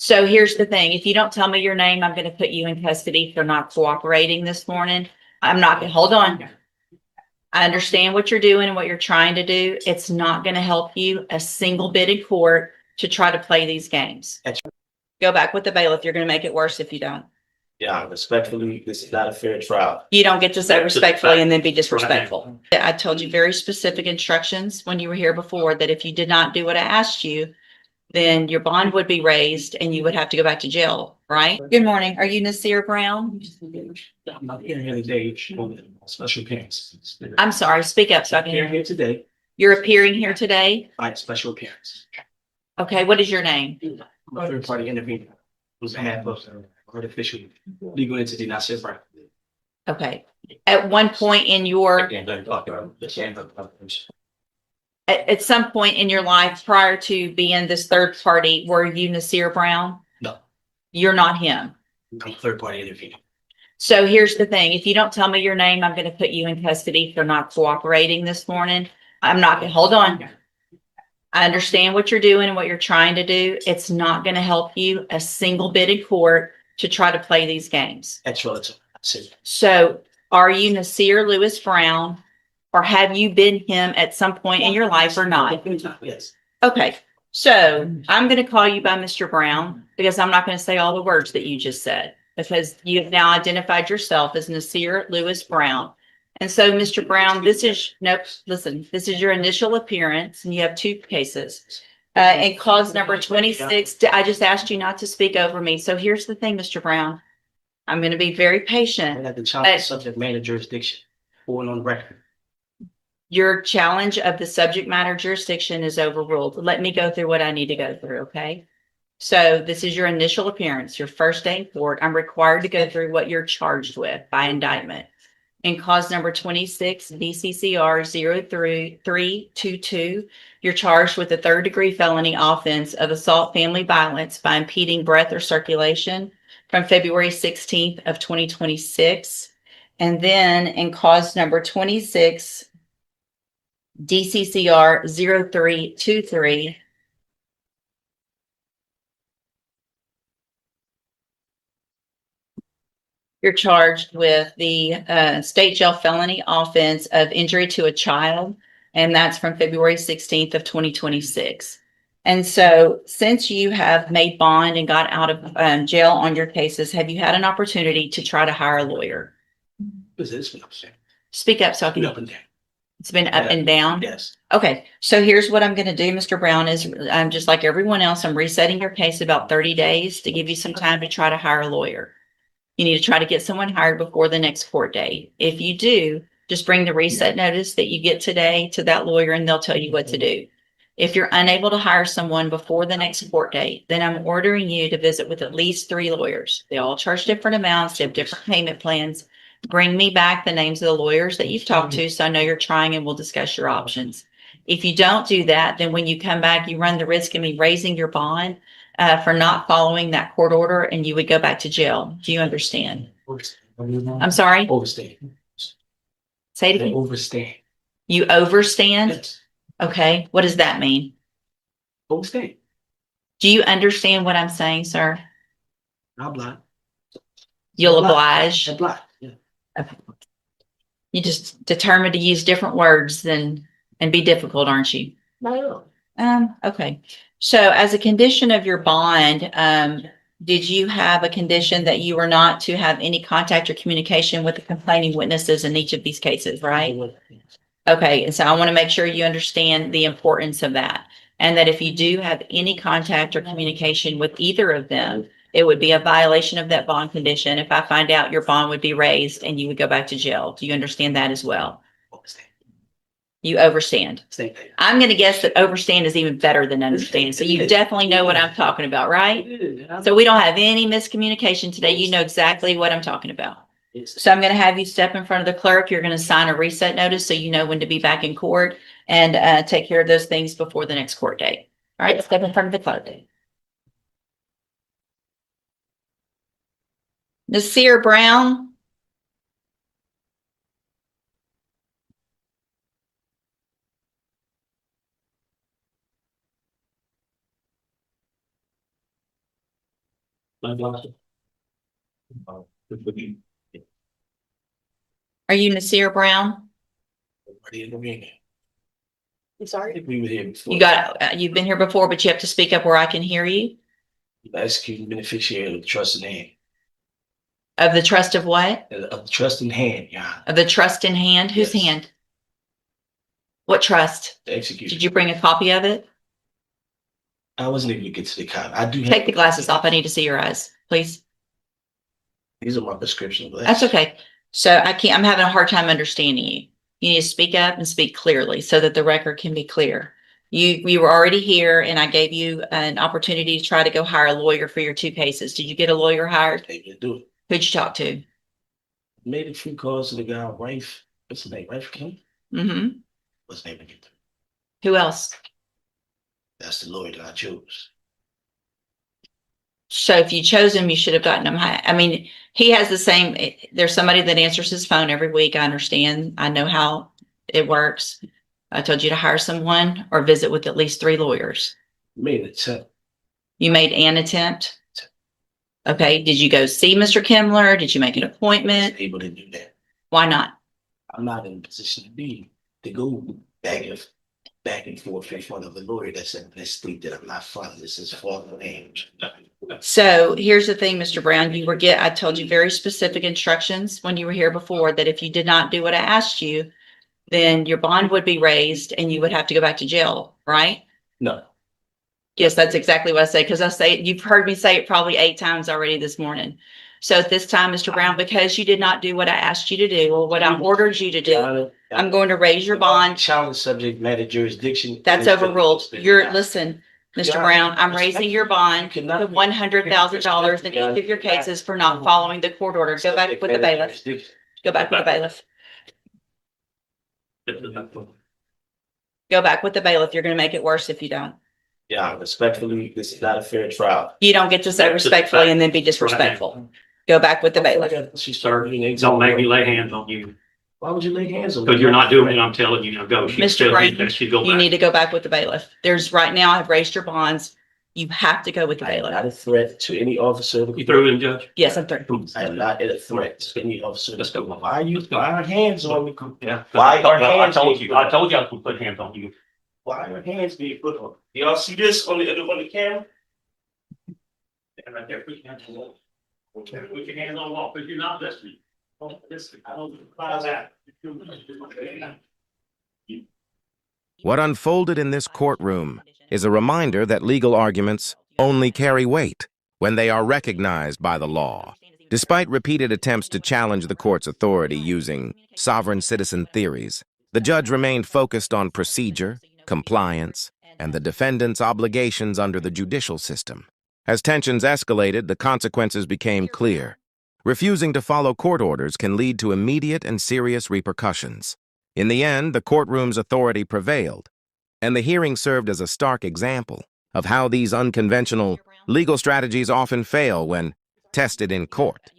So here's the thing. If you don't tell me your name, I'm going to put you in custody for not cooperating this morning. I'm not going to hold on. I understand what you're doing and what you're trying to do. It's not going to help you a single bit in court to try to play these games. Go back with the bailiff. You're going to make it worse if you don't. Yeah, respectfully, this is not a fair trial. You don't get to say respectfully and then be disrespectful. I told you very specific instructions when you were here before that if you did not do what I asked you, then your bond would be raised and you would have to go back to jail, right? Good morning. Are you Nasir Brown? I'm not here today on special appearance. I'm sorry, speak up so I can hear you. Here today You're appearing here today? by special appearance. Okay, what is your name? I'm a third party intervener on behalf of artificial legal entity, not Nasir Brown. Okay. At one point in your, Again, let me talk about the chamber of at some point in your life prior to being this third party, were you Nasir Brown? No. You're not him. I'm a third party intervener. So here's the thing. If you don't tell me your name, I'm going to put you in custody for not cooperating this morning. I'm not going to hold on. I understand what you're doing and what you're trying to do. It's not going to help you a single bit in court to try to play these games. That's relative. So are you Nasir Lewis Brown, or have you been him at some point in your life or not? Yes. Okay. So I'm going to call you by Mr. Brown because I'm not going to say all the words that you just said because you have now identified yourself as Nasir Lewis Brown. And so, Mr. Brown, this is your initial appearance and you have two cases. And cause number 26, I just asked you not to speak over me. So here's the thing, Mr. Brown. I'm going to be very patient. And at the child subject matter jurisdiction, going on record. Your challenge of the subject matter jurisdiction is overruled. Let me go through what I need to go through, okay? So this is your initial appearance, your first day in court. I'm required to go through what you're charged with by indictment. In cause number 26, BCCR 03322, you're charged with a third-degree felony offense of assault family violence by impeding breath or circulation from February 16th of 2026. And then in cause number 26, DCCR 0323, you're charged with the state jail felony offense of injury to a child, and that's from February 16th of 2026. And so since you have made bond and got out of jail on your cases, have you had an opportunity to try to hire a lawyer? Speak up so I can. Up and down. It's been up and down? Yes. Okay, so here's what I'm going to do, Mr. Brown, is I'm just like everyone else. I'm resetting your case about 30 days to give you some time to try to hire a lawyer. You need to try to get someone hired before the next court date. If you do, just bring the reset notice that you get today to that lawyer and they'll tell you what to do. If you're unable to hire someone before the next court date, then I'm ordering you to visit with at least 3 lawyers. They all charge different amounts. They have different payment plans. Bring me back the names of the lawyers that you've talked to so I know you're trying and we'll discuss your options. If you don't do that, then when you come back, you run the risk of me raising your bond for not following that court order and you would go back to jail. Do you understand? I'm sorry? Overstand. Say it again. Overstand. You overstand? Yes. Okay. What does that mean? Overstand. Do you understand what I'm saying, sir? I'm blind. You'll oblige. I'm blind. Yeah. Okay. You just determined to use different words and be difficult, aren't you? No. Okay. So as a condition of your bond, did you have a condition that you were not to have any contact or communication with the complaining witnesses in each of these cases, right? Okay. And so I want to make sure you understand the importance of that. And that if you do have any contact or communication with either of them, it would be a violation of that bond condition. If I find out, your bond would be raised and you would go back to jail. Do you understand that as well? Overstand. You overstand. Same thing. I'm going to guess that overstand is even better than understand. So you definitely know what I'm talking about, right? So we don't have any miscommunication today. You know exactly what I'm talking about. So I'm going to have you step in front of the clerk. You're going to sign a reset notice so you know when to be back in court and take care of those things before the next court date. All right, step in front of the clerk. Nasir Brown. Are you Nasir Brown? I'm sorry. We were here before. You've been here before, but you have to speak up where I can hear you. Executing beneficiary of the trust in hand. Of the trust of what? Of the trust in hand, yeah. Of the trust in hand? Whose Yes. hand? What trust? The execution. Did you bring a copy of it? I wasn't able to get to the copy. I do have. Take the glasses off. I need to see your eyes, please. These are my prescription glasses. That's okay. So I'm having a hard time understanding you. You need to speak up and speak clearly so that the record can be clear. You were already here and I gave you an opportunity to try to go hire a lawyer for your 2 cases. Did you get a lawyer hired? Able to do it. Who'd you talk to? Made a few calls to the guy, Rafe. What's his name? Rafe King? Mm-hmm. What's his name again? Who else? That's the lawyer that I chose. So if you chose him, you should have gotten him. I mean, he has the same, there's somebody that answers his phone every week. I understand. I know how it works. I told you to hire someone or visit with at least 3 lawyers. Made an attempt. You made an attempt? Okay. Did you go see Mr. Kimler? Did you make an appointment? Able to do that. Why not? I'm not in a position to go back and forth in front of a lawyer that's in this state that I'm not from. This is foreign age. So here's the thing, Mr. Brown, I told you very specific instructions when you were here before that if you did not do what I asked you, then your bond would be raised and you would have to go back to jail, right? No. Yes, that's exactly what I say, because you've heard me say it probably 8 times already this morning. So at this time, Mr. Brown, because you did not do what I asked you to do or what I ordered you to do, I'm going to raise your bond. Challenge subject matter jurisdiction. That's overruled. Listen, Mr. Brown, I'm raising your bond to $100,000 in each of your cases for not following the court order. Go back with the bailiff. Go back with the bailiff. Go back with the bailiff. You're going to make it worse if you don't. Yeah, respectfully, this is not a fair trial. You don't get to say respectfully and then be disrespectful. Go back with the bailiff. She started. Don't make me lay hands on you, Why would you lay hands on me? because you're not doing it. I'm telling you, now go. Mr. Brown, She go you back. need to go back with the bailiff. Right now, I've raised your bonds. You have to go with the I am not bailiff. a threat to any officer. You through in, Judge? Yes, I'm through. I am not a threat to any officer. Let's go. Why are hands on me? Yeah. Why are I hands told being you, put I told you I was gonna put hands on you. Why are hands being put on? Y'all see this on the camera? Stand right there, put your hands on the wall. Okay, put your hands on the wall, because you're not listening. Don't listen. I don't advise that. What unfolded in this courtroom is a reminder that legal arguments only carry weight when they are recognized by the law. Despite repeated attempts to challenge the court's authority using sovereign citizen theories, the judge remained focused on procedure, compliance, and the defendant's obligations under the judicial system. As tensions escalated, the consequences became clear. Refusing to follow court orders can lead to immediate and serious repercussions. In the end, the courtroom's authority prevailed, and the hearing served as a stark example of how these unconventional legal strategies often fail when tested in court.